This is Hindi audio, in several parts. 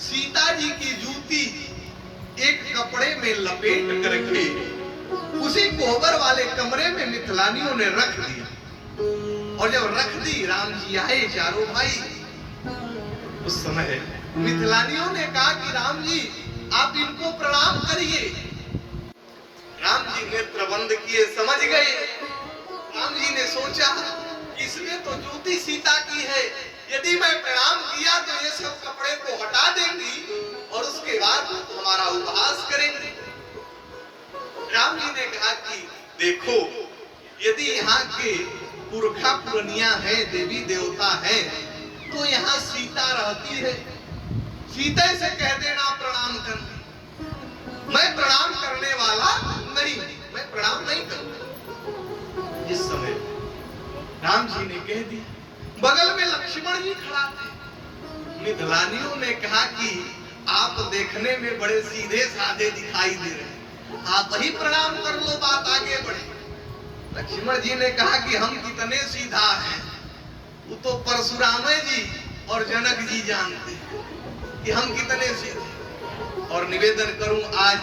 सीता जी की जूती एक कपड़े में लपेट करके उसी कोहबर वाले कमरे में मिथिलानियों ने रख दिया। और जब रख दी, राम जी आए चारों भाई। उस समय मिथिलानियों ने कहा कि राम जी आप इनको प्रणाम करिए। राम जी नेत्र बंद किए, समझ गए। राम जी ने सोचा इसमें तो जूती सीता की है, यदि मैं प्रणाम किया तो ये सब कपड़े को हटा देंगी और उसके बाद हमारा उपहास करेंगे। राम जी ने कहा कि देखो, यदि यहाँ के पुरखा पुरनिया है, देवी देवता है, तो यहाँ सीता रहती है, सीता से कह देना प्रणाम करने। मैं प्रणाम करने वाला नहीं, मैं प्रणाम नहीं करूंगा। इस समय राम जी ने कह दिया। बगल में लक्ष्मण जी खड़ा थे। मिथिलानियों ने कहा कि आप देखने में बड़े सीधे साधे दिखाई दे रहे हैं, आप ही प्रणाम कर लो, बात आगे बढ़े। लक्ष्मण जी ने कहा कि हम कितने सीधा हैं, वो तो परशुराम जी और जनक जी जानते हैं कि हम कितने सीधे। और निवेदन करूं, आज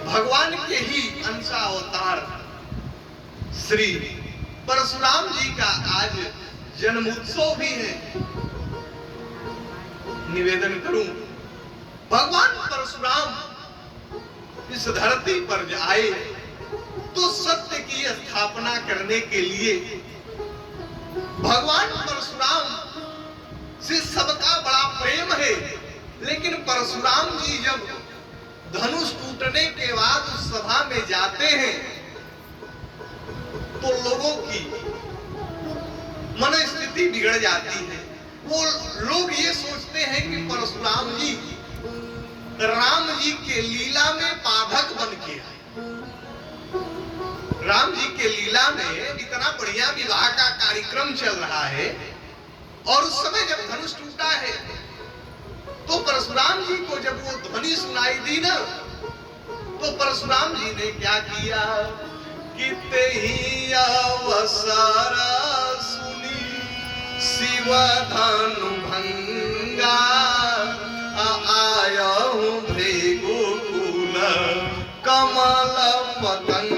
भगवान के ही अंशा अवतार श्री परशुराम जी का आज जन्मोत्सव भी है। निवेदन करूं, भगवान परशुराम इस धरती पर आए तो सत्य की स्थापना करने के लिए। भगवान परशुराम से सबका बड़ा प्रेम है, लेकिन परशुराम जी जब धनुष टूटने के बाद उस सभा में जाते हैं तो लोगों की मनस्थिति बिगड़ जाती है। वो लोग ये सोचते हैं कि परशुराम जी राम जी के लीला में बाधक बन के आए। राम जी के लीला में इतना बढ़िया विवाह का कार्यक्रम चल रहा है और उस समय जब धनुष टूटा है तो परशुराम जी को जब वो ध्वनि सुनाई दी ना, तो परशुराम जी ने क्या किया कि तेहि अवसर सुनी शिव धनु भंगा आयहु भृगुकुल कमल पतंग।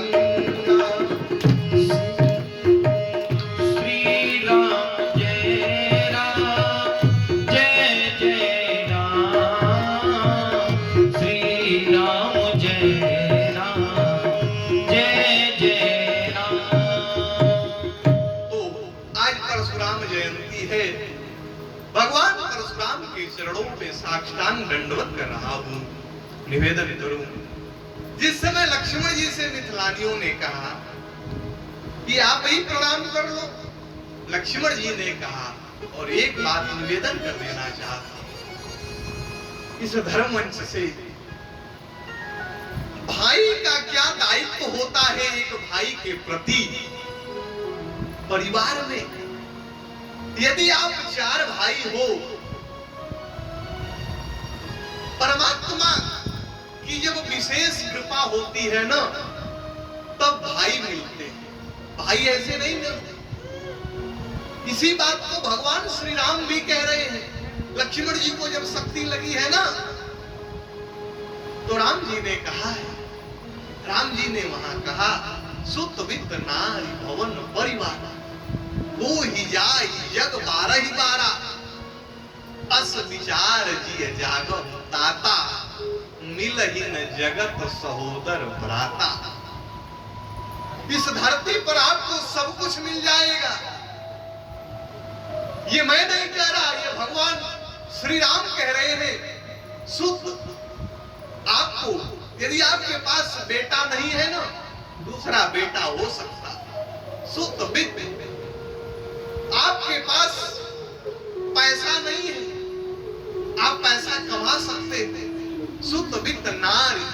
भगवान परशुराम के चरणों में साष्टांग दंडवत कर रहा हूं। निवेदन करूं, जिस समय लक्ष्मण जी से मिथिलानियों ने कहा कि आप ही प्रणाम कर लो, लक्ष्मण जी ने कहा, और एक बात निवेदन कर देना चाहता हूं इस धर्म मंच से, भाई का क्या दायित्व होता है एक भाई के प्रति। परिवार में यदि आप 4 भाई हो, परमात्मा की जब विशेष कृपा होती है ना, तब भाई मिलते हैं, भाई ऐसे नहीं मिलते। इसी बात को भगवान श्री राम भी कह रहे हैं। लक्ष्मण जी को जब शक्ति लगी है ना, तो राम जी ने कहा है, राम जी ने वहां कहा, सुत वित्त नारी भवन परिवार वो ही जाय जग 12 अस विचार जिय जागो ताता मिलहि न जगत सहोदर भ्राता। इस धरती पर आपको सब कुछ मिल जाएगा, ये मैं नहीं कह रहा, ये भगवान श्री राम कह रहे हैं। सुख आपको, यदि आपके पास बेटा नहीं है ना, दूसरा बेटा हो सकता। सुख वित्त, आपके पास पैसा नहीं है, आप पैसा कमा सकते हैं। सुत वित्त नारी,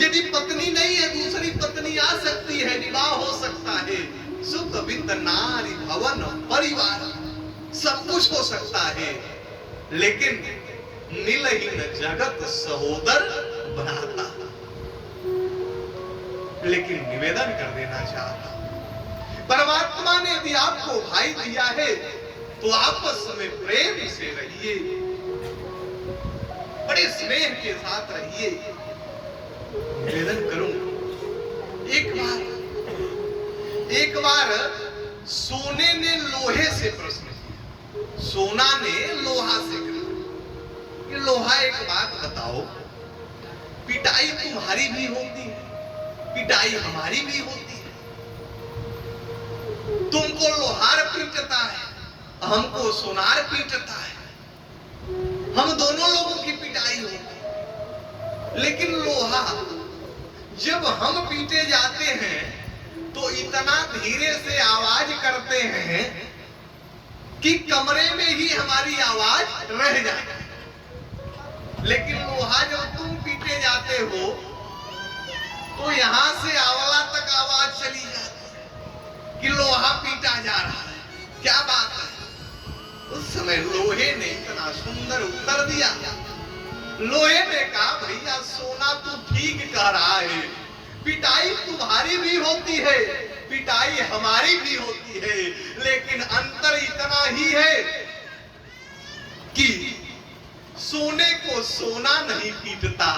यदि पत्नी नहीं है, दूसरी पत्नी आ सकती है, विवाह हो सकता है। सुत वित्त नारी भवन परिवार, सब कुछ हो सकता है, लेकिन मिलहि न जगत सहोदर बनाता। लेकिन निवेदन कर देना चाहता, परमात्मा ने यदि आपको भाई दिया है तो आपस में प्रेम से रहिए। रहिए, बड़े स्नेह के साथ रहिए। निवेदन करूं, एक बार सोने ने लोहे से प्रश्न किया। सोना ने लोहा से कहा कि लोहा एक बात बताओ, पिटाई तुम्हारी भी होती है, पिटाई हमारी भी होती है। तुमको लोहार पीटता है, हमको सोनार पीटता है, हम दोनों लोगों की पिटाई होती है। लेकिन लोहा जब हम पीटे जाते हैं तो इतना धीरे से आवाज करते हैं कि कमरे में ही हमारी आवाज रह जाती है। लेकिन लोहा जब तुम पीटे जाते हो तो यहां से आंवला तक आवाज चली जाती है कि लोहा पीटा जा रहा है। क्या बात है? उस समय लोहे ने इतना सुंदर उत्तर दिया। लोहे ने कहा, भैया सोना तू ठीक कह रहा है, पिटाई तुम्हारी भी होती है, पिटाई हमारी भी होती है, लेकिन अंतर इतना ही है कि सोने को सोना नहीं पीटता,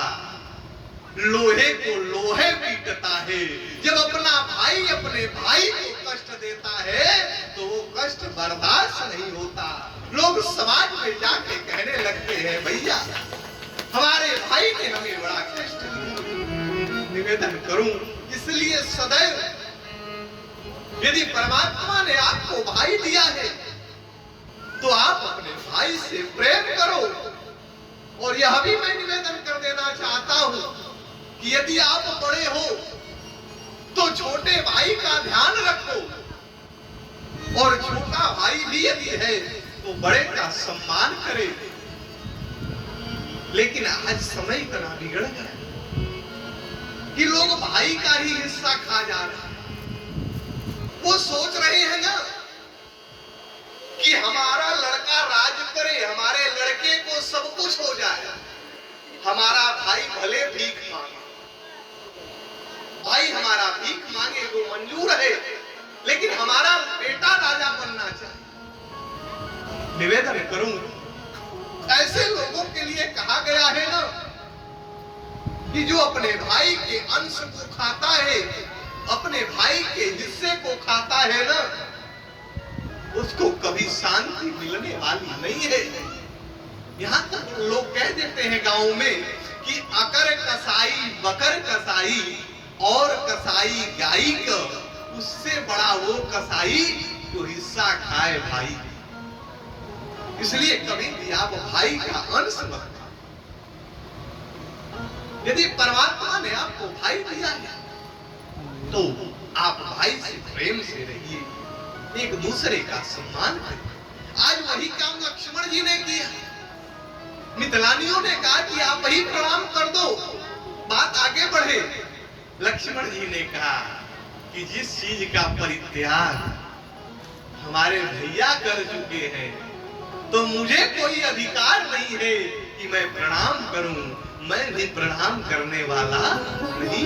लोहे को लोहे पीटता है। जब अपना भाई अपने भाई को कष्ट देता है तो वो कष्ट बर्दाश्त नहीं होता। लोग समाज में जाके कहने लगते हैं, भैया हमारे भाई ने हमें बड़ा कष्ट दिया। निवेदन करूं, इसलिए सदैव यदि परमात्मा ने आपको भाई दिया है तो आप अपने भाई से प्रेम करो। और यह भी मैं निवेदन कर देना चाहता हूं कि यदि आप बड़े हो तो छोटे भाई का ध्यान रखो, और छोटा भाई भी यदि है तो बड़े का सम्मान करे। लेकिन आज समय इतना बिगड़ गया कि लोग भाई का ही हिस्सा खा जा रहे हैं। वो सोच रहे हैं ना कि हमारा लड़का राज करे, हमारे लड़के को सब कुछ हो जाए, हमारा भाई भले भीख मांगे, भाई हमारा भीख मांगे वो मंजूर है, लेकिन हमारा बेटा राजा बनना चाहिए। निवेदन करूं, ऐसे लोगों के लिए कहा गया है ना कि जो अपने भाई के अंश को खाता है, अपने भाई के हिस्से को खाता है ना, उसको कभी शांति मिलने वाली नहीं है। यहां तक लोग कह देते हैं गांव में कि अकर कसाई बकर कसाई और कसाई गाई का, उससे बड़ा वो कसाई जो हिस्सा खाए भाई। इसलिए कभी भी आप भाई का अंश मत खाओ। यदि परमात्मा ने आपको भाई दिया है तो आप भाई से प्रेम से रहिए, एक दूसरे का सम्मान करिए। आज वही काम लक्ष्मण जी ने किया। मिथिलानियों ने कहा कि आप ही प्रणाम कर दो, बात आगे बढ़े। लक्ष्मण जी ने कहा कि जिस चीज का परित्याग हमारे भैया कर चुके हैं तो मुझे कोई अधिकार नहीं है कि मैं प्रणाम करूं, मैं भी प्रणाम करने वाला नहीं।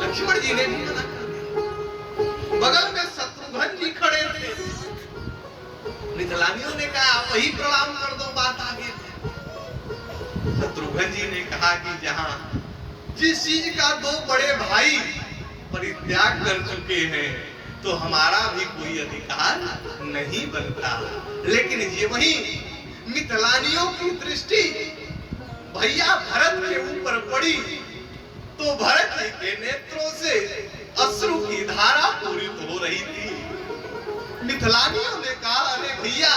लक्ष्मण जी ने भी मना कर दिया। बगल में शत्रुघ्न जी खड़े थे। मिथिलानियों ने कहा आप ही प्रणाम कर दो, बात आगे। शत्रुघ्न जी ने कहा कि जहां जिस चीज का दो बड़े भाई परित्याग कर चुके हैं तो हमारा भी कोई अधिकार नहीं बनता। लेकिन ये वही मिथिलानियों की दृष्टि भैया भरत के ऊपर पड़ी तो भरत जी के नेत्रों से अश्रु की धारा पूरित हो रही थी। मिथिलानियों ने कहा, अरे भैया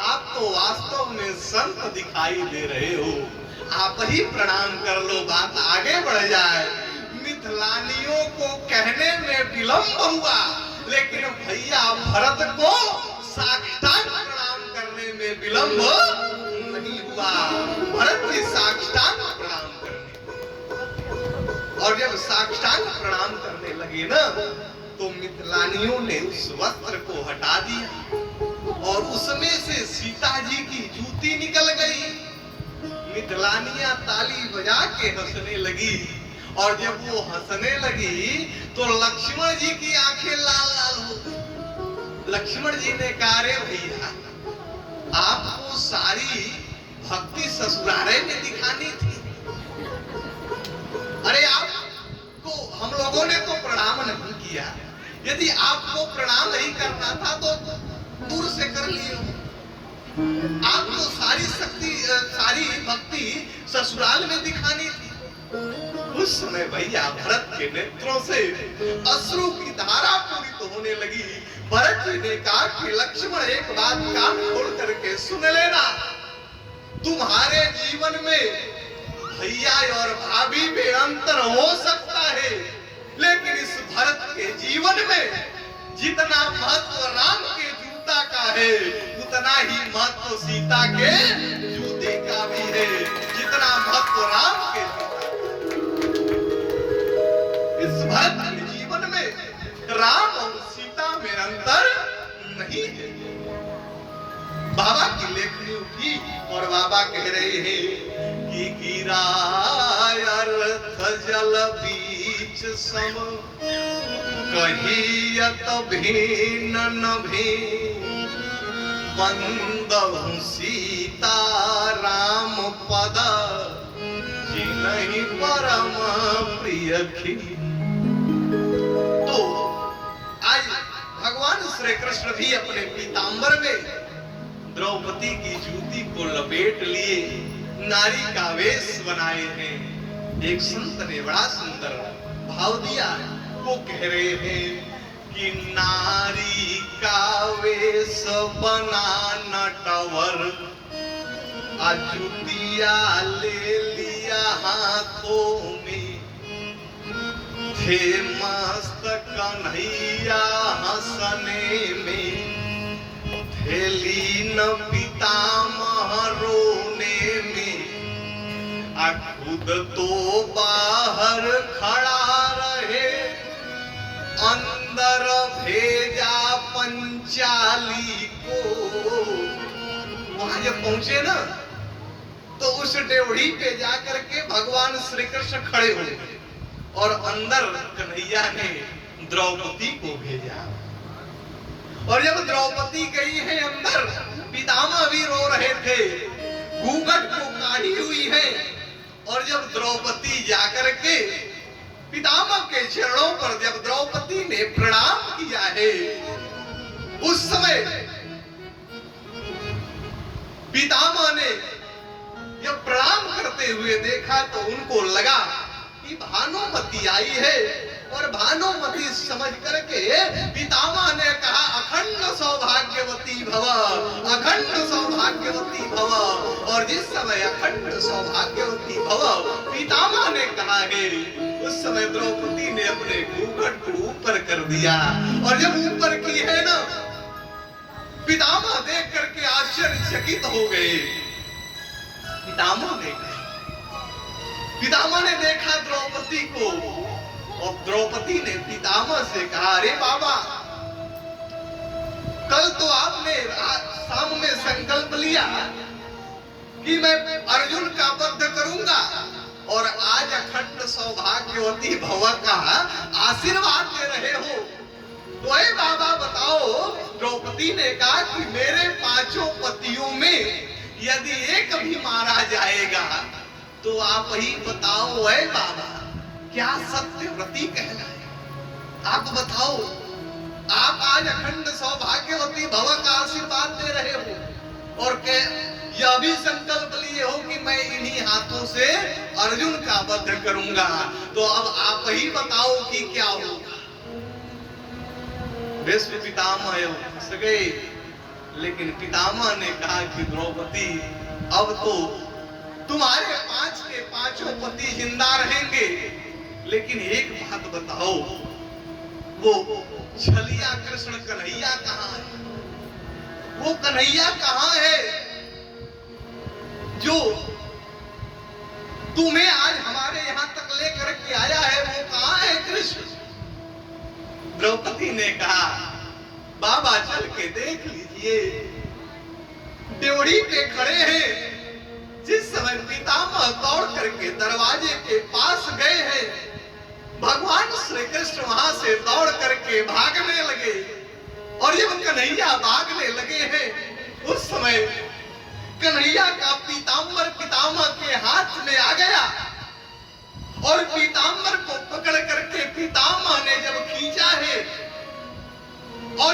आप तो वास्तव में संत दिखाई दे रहे हो, आप ही प्रणाम कर लो, बात आगे बढ़ जाए। मिथिलानियों को कहने में विलंब हुआ, लेकिन भैया भरत को साष्टांग प्रणाम करने में विलंब नहीं हुआ। भरत जी साष्टांग प्रणाम करने, और जब साष्टांग प्रणाम करने लगे ना तो मिथिलानियों ने उस वस्त्र को हटा दिया और उसमें से सीता जी की जूती निकल गई। मिथिलानियां ताली बजा के हंसने लगी, और जब वो हंसने लगी तो लक्ष्मण जी की आंखें लाल लाल हो गई। लक्ष्मण जी ने कहा, रे भैया आपको सारी भक्ति ससुराले में दिखानी थी। अरे आपको हम लोगों ने तो प्रणाम नहीं किया, यदि आपको प्रणाम नहीं करना था तो दूर से कर लियो। आपको सारी शक्ति सारी भक्ति ससुराल में दिखानी थी। उस समय भैया भरत के नेत्रों से अश्रु की धारा पूरित होने लगी। भरत जी ने कहा कि लक्ष्मण एक बात कान खोल करके सुन लेना, तुम्हारे जीवन में भैया और भाभी में अंतर हो सकता है, लेकिन इस भरत के जीवन में जितना महत्व राम के जूता का है उतना ही महत्व सीता के जूते का भी है। जितना महत्व राम के इस भरत के जीवन में राम और सीता में अंतर नहीं है। बाबा की लेखनी उठी और बाबा कह रहे हैं कि गिरा अर्थ जल बीच सम कहियत भिन्न न भिन्न बंदहु सीता राम पद जिनहि परम प्रिय खी। तो आज भगवान श्री कृष्ण भी अपने पीतांबर में द्रौपदी की जूती को लपेट लिए नारी का वेश बनाए हैं। एक संत ने बड़ा सुंदर भाव दिया, वो कह रहे हैं कि नारी का वेश बना नटवर अजुतिया ले लिया हाथों में, थे मस्त कन्हैया हंसने में, थे लीन पितामह रोने में, खुद तो बाहर खड़ा रहे अंदर भेजा पंचाली को। वहां जब पहुंचे ना तो उस डेवढ़ी पे जाकर के भगवान श्री कृष्ण खड़े हो गए और अंदर कन्हैया ने द्रौपदी को भेजा। और जब द्रौपदी गई है अंदर, पितामह भी रो रहे थे, घूंघट को काढ़ी हुई है। और जब द्रौपदी जाकर के पितामह के चरणों पर जब द्रौपदी ने प्रणाम किया है, उस समय पितामह ने जब प्रणाम करते हुए देखा तो उनको लगा कि भानुमति आई है। और भानुमति समझ करके पितामह ने कहा अखंड सौभाग्यवती भव, अखंड सौभाग्यवती भव। और जिस समय अखंड सौभाग्यवती भव पितामह ने कहा है, उस समय द्रौपदी ने अपने घूंघट को ऊपर कर दिया। और जब ऊपर की है ना, पितामह देख करके आश्चर्यचकित हो गए। पितामह ने देखा द्रौपदी को और द्रौपदी ने पितामह से कहा, अरे बाबा, कल तो आपने शाम में संकल्प लिया कि मैं अर्जुन का वध करूंगा और आज अखंड सौभाग्यवती भव का आशीर्वाद दे रहे हो। तो ए बाबा बताओ, द्रौपदी ने कहा कि मेरे 5 पतियों में यदि एक भी मारा जाएगा तो आप ही बताओ ए बाबा, क्या सत्यव्रती कहलाए? आप बताओ, आप आज अखंड सौभाग्यवती भव का आशीर्वाद दे रहे हो और यह भी संकल्प लिए हो कि मैं इन्हीं हाथों से अर्जुन का वध करूंगा। तो अब आप ही बताओ कि क्या होगा। भीष्म पितामह हंस गए, लेकिन पितामह ने कहा कि द्रौपदी, अब तो तुम्हारे 5 के 5 पति जिंदा रहेंगे, लेकिन एक बात बताओ, वो छलिया कृष्ण कन्हैया कहाँ है? वो कन्हैया कहाँ है जो तुम्हें आज हमारे यहाँ तक लेकर के आया है? वो कहाँ है कृष्ण? द्रौपदी ने कहा, बाबा चल के देख लीजिए, ड्योढ़ी पे खड़े हैं। जिस समय पितामह दौड़ करके दरवाजे के पास गए हैं, भगवान श्री कृष्ण वहां से दौड़ करके भागने लगे। और जब कन्हैया भागने लगे हैं, उस समय कन्हैया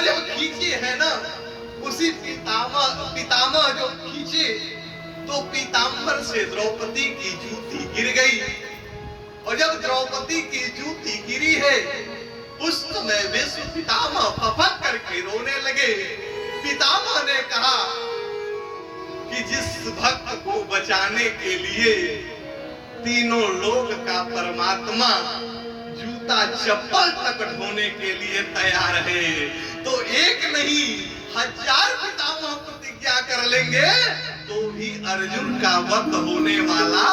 और जब खींचे है ना, उसी पितामह जो खींचे तो पीताम्बर से द्रौपदी की जूती गिर गई। और जब द्रौपदी की जूती गिरी है, उस समय विश्व पितामह फफक करके रोने लगे। पितामह ने कहा कि जिस भक्त को बचाने के लिए तीनों लोक का परमात्मा जूता चप्पल तक ढोने के लिए तैयार है, तो एक नहीं 1000 पितामह प्रतिज्ञा कर लेंगे तो भी अर्जुन का वध होने वाला